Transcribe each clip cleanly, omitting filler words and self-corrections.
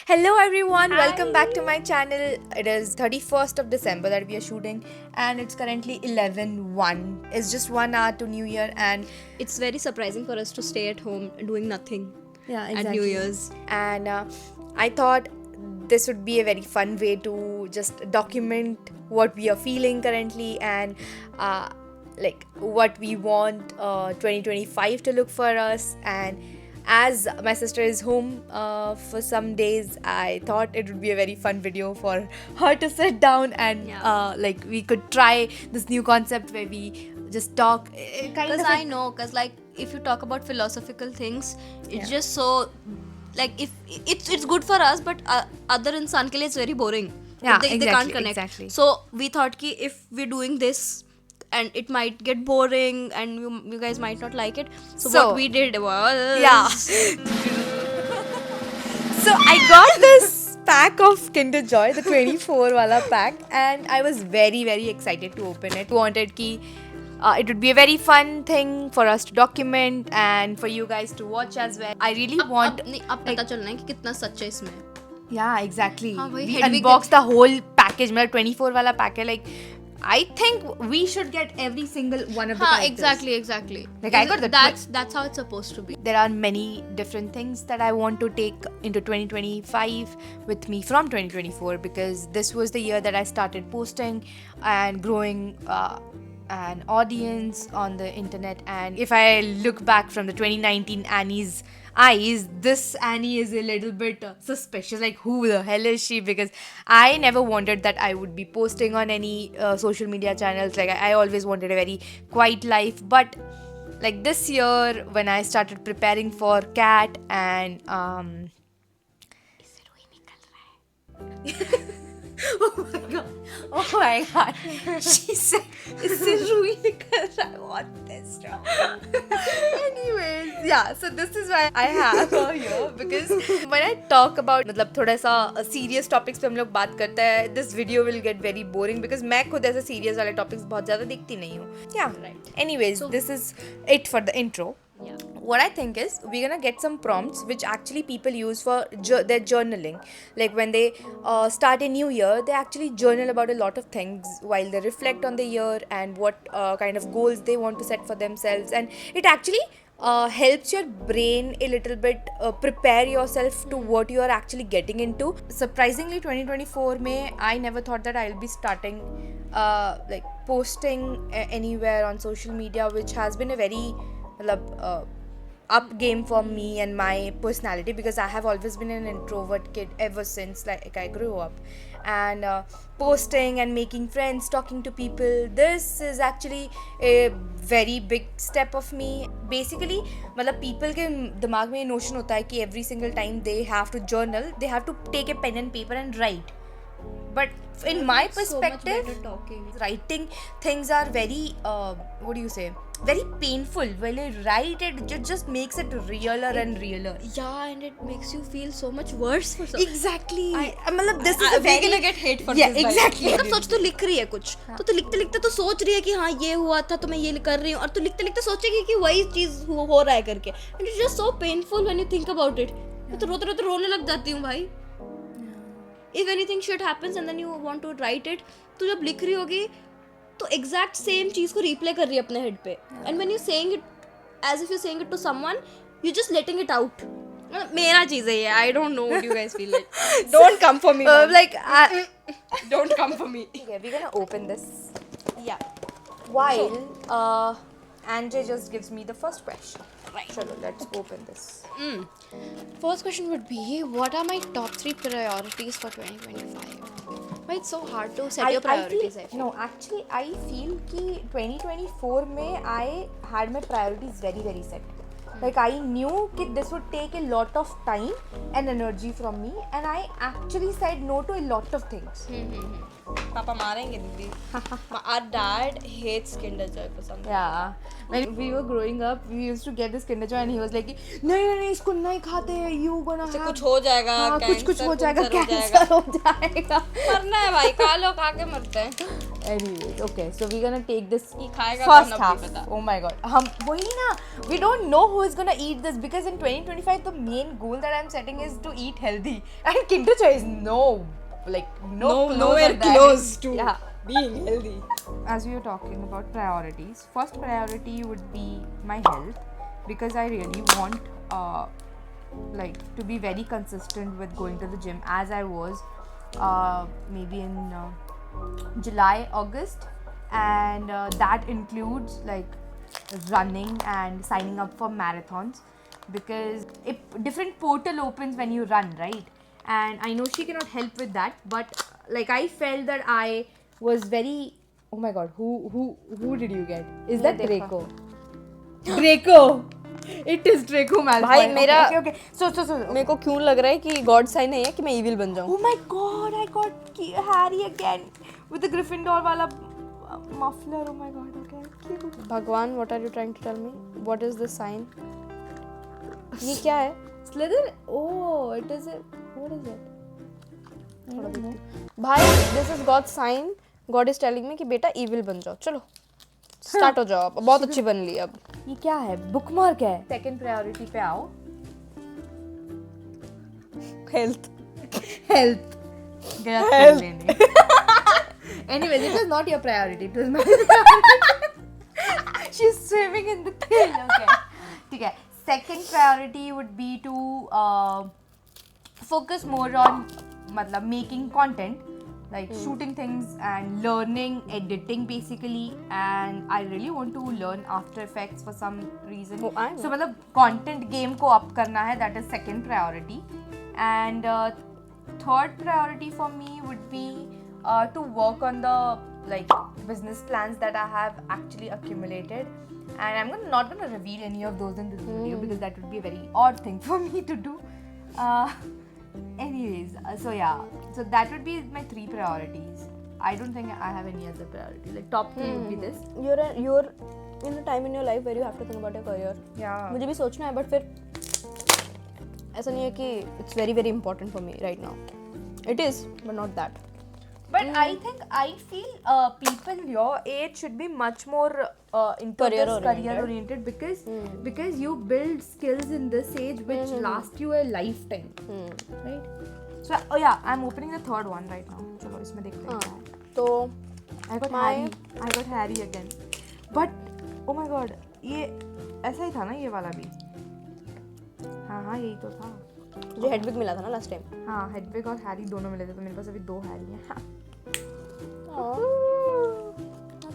Hello everyone, welcome back to Hi. my channel. It is 31st of December that we are shooting and it's currently 11:01. It's just 1 hour to New Year and It's very surprising for us to stay at home doing nothing yeah, at New Year's. And I thought this would be a very fun way to just document what we are feeling currently and like what we want 2025 to look for us. And as my sister is home for some days, I thought it would be a very fun video for her to sit down and Yeah. like we could try this new concept where we just talk kind Because of I know, because like if you talk about philosophical things, it's just so like if it's good for us, but other insan ke liye it's very boring. Yeah, they exactly, can't connect. exactly. So we thought ki if we're doing this, and it might get boring, and you guys might not like it. So So- what we did was Yeah. So I got this pack of Kinder Joy, the 24 wala pack, and I was very excited to open it. Wanted ki it would be a very fun thing for us to document and for you guys to watch as well. I really want. अब पता चलना है कि कितना सच है इसमें. Yeah, exactly. हाँ, वही We Hedwig unboxed the whole package. मतलब 24 wala pack है. Like, I think we should get every single one of the characters. Exactly. Like, I got the That's how it's supposed to be. There are many different things that I want to take into 2025 with me from 2024 because this was the year that I started posting and growing an audience on the internet. And if I look back from the 2019 Annie's eyes, this Annie is a little bit suspicious. Like, who the hell is she? Because I never wanted that I would be posting on any social media channels. Like, I always wanted a very quiet life. But like this year, when I started preparing for CAT and Oh my god. She said, "इससे रुई निकल रहा है." What this stuff? Anyways, yeah. So this is why I have her here because when I talk about मतलब थोड़ा सा serious topics पे हम लोग बात करते हैं, this video will get very boring because मैं खुद ऐसे serious वाले topics बहुत ज़्यादा देखती नहीं हूँ. Yeah. Right. Anyways, this is it for the intro. Yeah. What I think is we're gonna get some prompts which actually people use for their journaling. Like when they start a new year, they actually journal about a lot of things while they reflect on the year and what kind of goals they want to set for themselves. And it actually helps your brain a little bit prepare yourself to what you are actually getting into. Surprisingly, 2024 May, I never thought that I'll be starting like posting anywhere on social media, which has been a very up game for me and my personality because I have always been an introvert kid ever since like I grew up. And posting and making friends, talking to people, this is actually a very big step of me. Basically मतलब people के दिमाग में ये notion होता है कि every single time they have to journal, they have to take a pen and paper and write. But in my perspective, writing things are very what do you say, very painful. When you write it just makes it realer and realer. Yeah, and it makes you feel so much worse for some. Exactly. मतलब this is a We're very gonna get hate for yeah this. exactly. मतलब सोच तो लिख रही है कुछ, तो लिखते लिखते तो सोच रही है कि हाँ ये हुआ था तो मैं ये कर रही हूँ, और तो लिखते लिखते सोचेगी कि वही चीज हो रहा है करके. And it's just so painful when you think about it. मैं तो रोते रोते रोने लग जाती हूँ भाई. If anything shit happens and then you want to write it, तो जब लिख रही होगी तो exact same चीज को replay कर रही है अपने head पे. And when you're saying it as if you're saying it to someone, you're just letting it out. मेरा चीज है ये. I don't know what you guys feel like. Don't come for me. Mom. like Don't come for me. okay, we're gonna open this Yeah. while Anjay just gives me the first question. Right. Chalo, let's open this. First question would be, what are my top 3 priorities for 2025? Why it's so hard to set your priorities? I feel. No, actually, I feel कि 2024 में I had my priorities very set. Like I knew that this would take a lot of time and energy from me, and I actually said no to a lot of things. Papa मारेंगे दीदी. Our dad hates Kinder Joy for some reason. Yeah. When we were growing up, we used to get this Kinder Joy, and he was like, नहीं इसको नहीं खाते, you gonna have कुछ हो जाएगा, हाँ, कुछ हो जाएगा, कैंसर कैंसर हो जाएगा. मरना है भाई, खा लो, खा के मरते हैं. Anyways, okay, so we're gonna take this ये खाएगा first कौन अब half. भी बता। Oh my god, वही ना, we don't know who is gonna eat this because in 2025 the main goal that I'm setting is to eat healthy, and Kinder Joy is nowhere close to yeah. being healthy. As we were talking about priorities, first priority would be my health because I really want to be very consistent with going to the gym as I was maybe in July, August, and that includes like running and signing up for marathons because different portal opens when you run, right? And I know she cannot help with that, but like I felt that I was very. Oh my god, who did you get? Is that देखा। Draco? Draco. It is Draco Malfoy. भाई, मेरा- okay. So. मेरे को क्यों लग रहा है कि गॉड साइन है कि मैं इविल बन जाऊं। Oh my god, I got Harry again with the Gryffindor wala muffler. Oh my god, okay. Cute. भगवान, what are you trying to tell me? What is this sign? ये क्या है? Slytherin. Oh, it is a. What is it? I don't know. भाई, this is God's sign. God is telling me कि बेटा evil बन जाओ। चलो start हो जाओ, अब बहुत अच्छी बन ली अब। ये क्या है? बुकमार्क है। सेकंड प्रायोरिटी पे आओ। हेल्थ। Health. गया खेल लेने। Anyways, it was not your priority. It was my priority. She's swimming in the thing. Okay. ठीक है. Second priority would be to focus more on मतलब making content, like shooting things and learning editing basically, and I really want to learn After Effects for some reason. Oh, I know. So मतलब content game को up करना है, that is second priority, and third priority for me would be to work on the like business plans that I have actually accumulated, and I'm not gonna reveal any of those in this video because that would be a very odd thing for me to do. Anyways, so yeah, so that would be my three priorities. I don't think I have any other priority. Like top three would be this. You're in a time in your life where you have to think about your career. Yeah. मुझे भी सोचना है, but फिर ऐसा नहीं है कि it's very very important for me right now. It is, but not that. But I feel people your age should be much more into Career this oriented. career oriented because you build skills in this age which last you a lifetime, right? So I'm opening the third one right now. चलो इसमें देखते हैं. तो I got Harry again. But oh my god, ये ऐसा ही था ना ये वाला भी. हाँ यही तो था. मुझे हेडविग मिला था ना लास्ट टाइम। हाँ, हेडविग और हैरी दोनों मिले थे, तो मेरे पास अभी 2 हैरी हैं.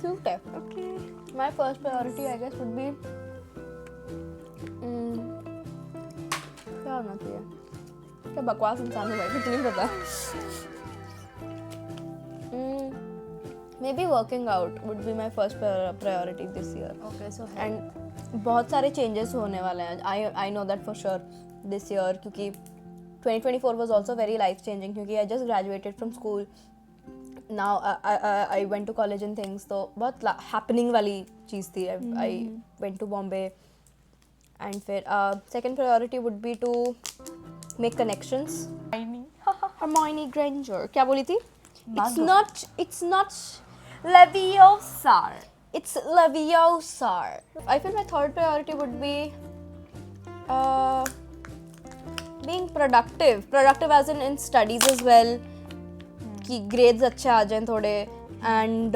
क्यूट है। Okay. My first priority I guess would be क्या होना चाहिए? क्या बकवास इंसान है भाई, कुछ नहीं पता। Maybe working out would be my first priority this year. Okay, so And बहुत सारे changes होने वाले हैं. I know that for sure this year क्योंकि 2024 was also very life changing क्योंकि I just graduated from school. Now I went to college and things, तो बहुत happening वाली चीज़ थी. I went to Bombay, and फिर second priority would be to make connections. Hermione Granger क्या बोली थी? It's not Leviosa. It's Leviosa. I feel my third priority would be being productive. Productive as in studies as well. कि grades अच्छे आ जाएं थोड़े and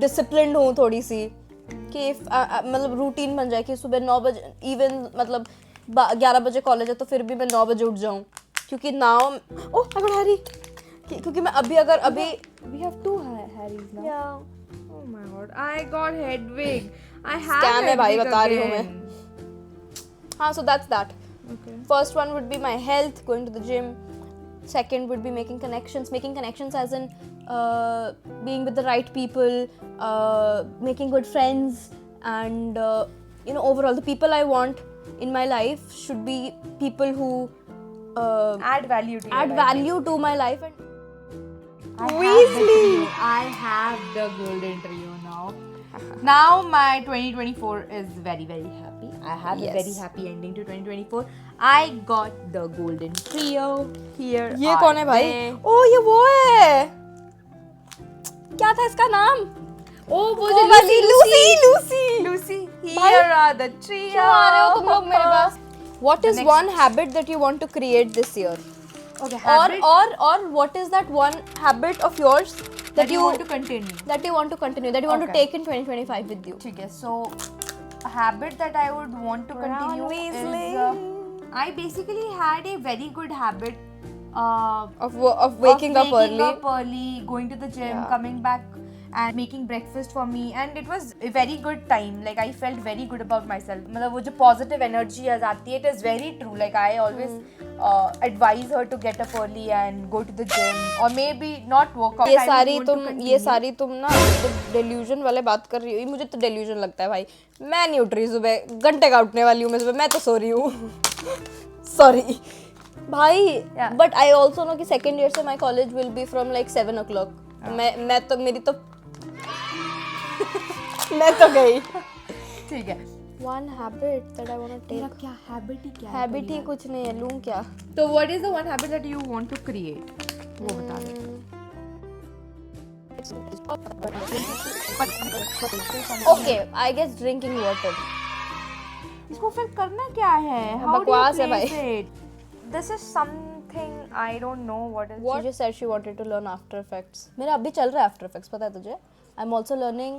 disciplined हूँ थोड़ी सी कि मतलब रूटीन बन जाए कि सुबह 9 बजे even मतलब 11 बजे कॉलेज है तो फिर भी मैं 9 बजे उठ जाऊँ क्योंकि now oh I got Harry क्योंकि मैं अभी We have 2 Harrys now. yeah. Oh my god, I got Hedwig. I have Scam है भाई, Hedwig बता रही हूँ again. मैं। हाँ, so that's that. Okay. First one would be my health, going to the gym. Second would be making connections as in being with the right people, making good friends, and overall the people I want in my life should be people who Add value to your add life. value to my life. And I have the golden trio now. Now my 2024 is very very happy. I have a very Yes. happy ending to 2024. I got the golden trio here. ये are कौन है भाई? they. ओ ये वो है। क्या था इसका नाम? ओ वो वो वाली लूसी। Lucy, भाई, here are the trio. क्यों आ रहे हो तुम लोग मेरे पास? What is next- one habit that you want to create this year? Okay, habit Or what is that one habit of yours that you want to continue. that you want to continue, that you want to Okay. take in 2025 with you? Okay, so a habit that I would want to Ron continue Weasley. is I basically had a very good habit Of waking up early. going to the gym, Yeah. coming back and making breakfast for me, and it was a very good time. Like I felt very good about myself. मतलब वो जो positive energy आ जाती है, it is very true. Like I always advise her to get up early and go to the gym, or maybe not work out. ये I would सारी want to तुम continue. ना तो delusion वाले बात कर रही हो। ये मुझे तो delusion लगता है भाई। मैं नहीं उठ रही सुबह, घंटे का उठने वाली हूँ मैं सुबह, मैं तो सो रही हूँ। Sorry भाई, Yeah. but I also know कि second year से my college will be from like 7 o'clock. मैं तो मेरी तो मैं तो गई। ठीक है। One habit that I want to तेरा take. क्या habit ही क्या है? Habit ही कुछ नहीं है, लूँ क्या? तो what is the one habit that you want to create? वो बता दे। Okay, I guess drinking water. इसको फिर करना क्या है? How do you बकवास है place भाई। it? This is something I don't know what is. She just said she wanted to learn After Effects. मेरा अभी चल रहा है After Effects, पता है तुझे? I'm also learning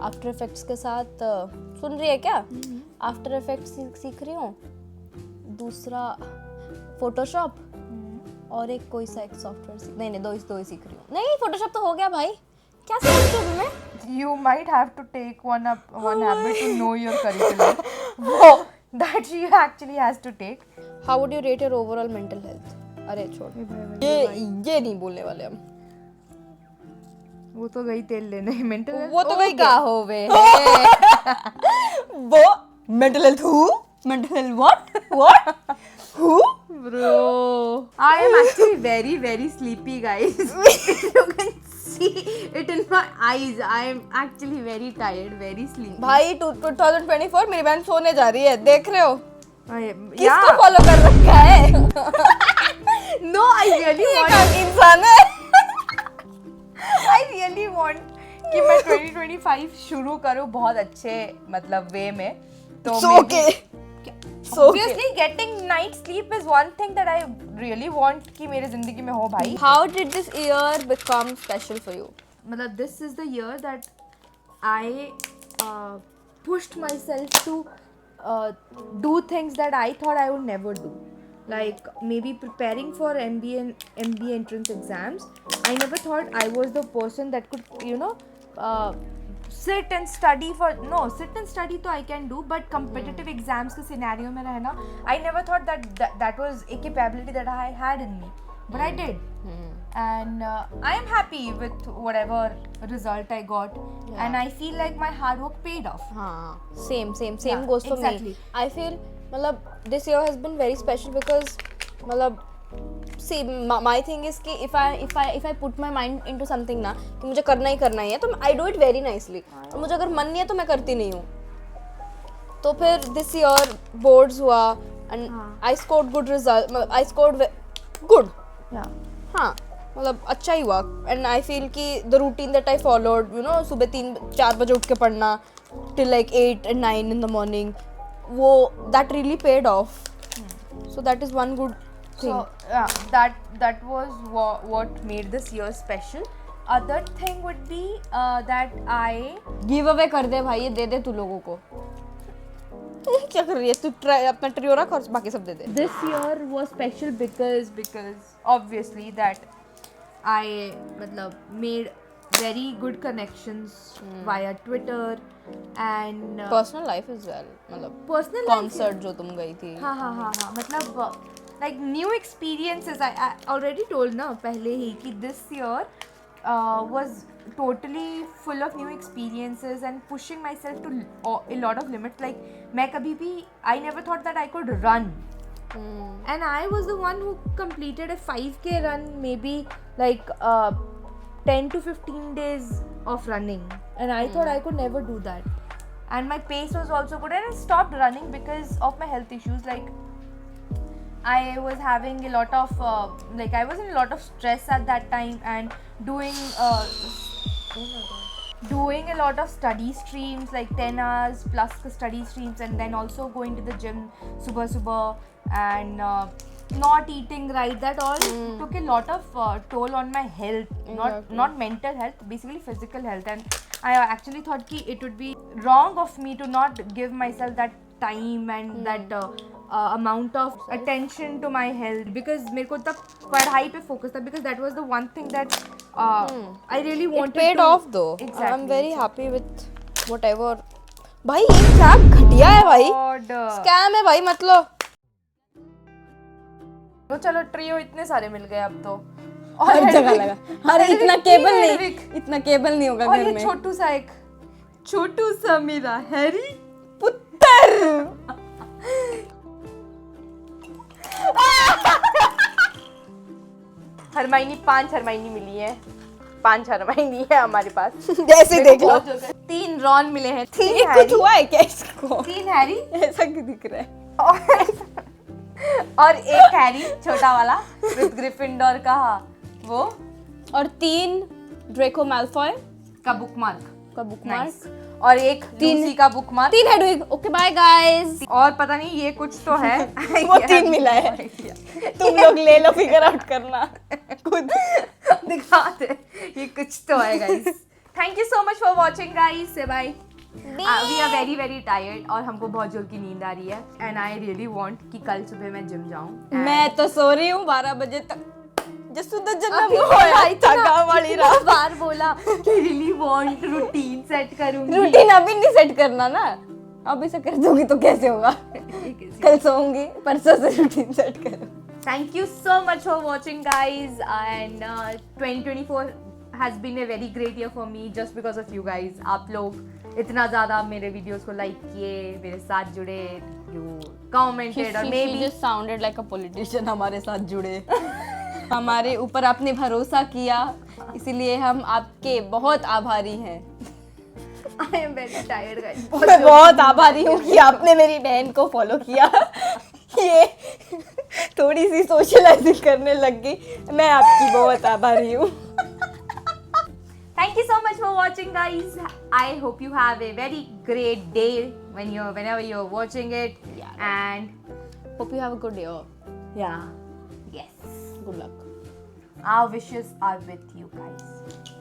After Effects के साथ सुन रही है क्या? After Effects सीख रही हूँ। दूसरा Photoshop और एक कोई सा एक सॉफ्टवेयर नहीं दो ही सीख रही हूँ। नहीं Photoshop तो हो गया भाई। क्या सीख रही हूँ मैं? You might have to take one habit to know your curriculum. वो that you actually has to take. How would you rate your overall mental health? अरे छोड़। ये नहीं बोलने वाले हम। वो तो गई तेल लेने मेंटल वो तो गई का हो वे। वो mental health who? Mental health what? Who? Bro, I am actually very very sleepy, guys. You can see it in my eyes. I am actually very tired, very sleepy. भाई 2024 मेरी बहन सोने जा रही है, देख रहे हो? किसको Yeah. फॉलो कर रखा है? No, I really ये want. कौन इंसान है? I really want कि मैं 2025 शुरू करूँ बहुत अच्छे मतलब वे में. तो सो maybe- के Obviously, getting night sleep is one thing that I really want कि मेरे जिंदगी में हो भाई. How did this year become special for you? मतलब this is the year that I pushed myself to do things that I thought I would never do. Like maybe preparing for MBA and MBA entrance exams. I never thought I was the person that could, sit and study तो I can do, but competitive exams के scenario में रहना, I never thought that was a capability that I had in me, but I did. And I am happy with whatever result I got, and I feel like my hard work paid off. हाँ, same Yeah, goes for exactly. me. I feel मतलब this year has been very special because मतलब see my thing is कि if I put my mind into something ना कि मुझे करना ही है तो I do it very nicely. और मुझे अगर मन नहीं है तो मैं करती नहीं हूँ. तो फिर this year boards हुआ and I scored good result. I scored good. Yeah. हाँ मतलब अच्छा ही हुआ and I feel कि the routine that I followed, सुबह 3-4 बजे उठ के पढ़ना till like 8 and 9 in the morning, वो that really paid off. So that is one good thing. So that was what made this year special. Other thing would be that I give away कर दे भाई, ये दे दे तू लोगों को. क्या कर रही है तू? अपना ट्रियो रख और बाकी सब दे दे. this year was special because obviously that I मतलब made very good connections via Twitter and personal life is well मतलब personal life. कॉन्सर्ट जो तुम गई थी. हाँ मतलब like new experiences. I already told ना पहले ही कि this year was totally full of new experiences and pushing myself to a lot of limits. Like मैं कभी भी I never thought that I could run. And I was the one who completed a 5K run, maybe like 10 to 15 days of running, and I thought I could never do that. And my pace was also good, and I stopped running because of my health issues. Like I was having a lot of I was in a lot of stress at that time, and doing doing a lot of study streams like 10 hours plus the study streams, and then also going to the gym subah and not eating right, that all took a lot of toll on my health. Not mental health, basically physical health. And I actually thought ki it would be wrong of me to not give myself that time and that amount of attention to my health, because मेरे को तब पढ़ाई पे focus था, because that was the one thing that I really wanted. It paid to, off though. Exactly. I'm very happy with whatever. भाई ये क्या घटिया है भाई, God. स्कैम है भाई, मतलब तो चलो ट्रियो इतने सारे मिल गए अब तो। हर जगह लगा। अरे इतना केबल नहीं, हेडविग। इतना केबल नहीं होगा और घर ये में। छोटू सा मेरा हैरी पुत्र। हरमाइनी, 5 हरमाइनी मिली है, 5 हरमाइनी है हमारे पास। जैसे देख लो, 3 रॉन मिले हैं, 3 ये कुछ हुआ है क्या इसको? 3 हैरी ऐसा क्यों दिख रहा है? और 1 हैरी छोटा वाला विद ग्रिफिंडोर का वो, और 3 ड्रेको मैल्फॉय का बुकमार्क का बुकमार्क, और 1 लूसी का bookmark, 3 Hedwig. Okay bye guys. और पता नहीं ये कुछ तो है। वो 3 मिला है, तुम लोग ले लो, फिगर आउट करना खुद। दिखाते ये कुछ तो है guys. Thank you so much for watching guys, say bye. We are very very tired और हमको बहुत जोर की नींद आ रही है, एंड आई रियली वांट कि कल सुबह मैं जिम जाऊं। मैं तो सो रही हूँ 12 बजे तक। जसुदा जन्म होया थका वाली रात बार बोला कि रियली वांट रूटीन सेट करूंगी। रूटीन अभी नहीं सेट करना ना, अभी से कर दूंगी तो कैसे होगा? कल सोऊंगी, परसों से रूटीन सेट करूँ। Thank you so much for watching guys, and 2024 has been a very great year for me just because of you guys. आप लोग इतना ज़्यादा मेरे वीडियोस को लाइक किए, मेरे साथ जुड़े, you commented, और She just sounded like a politician, हमारे साथ जुड़े। हमारे ऊपर आपने भरोसा किया, इसीलिए हम आपके बहुत आभारी हैं। I am very tired guys. मैं बहुत आभारी हूँ कि आपने मेरी बहन को फॉलो किया। ये थोड़ी सी सोशलाइजिंग करने लग गई, मैं आपकी बहुत आभारी हूँ। Thank you so much for watching guys. I hope you have a very great day whenever you're watching it. Yeah. And Hope you have a good year. yeah, yes. Good luck. Our wishes are with you guys.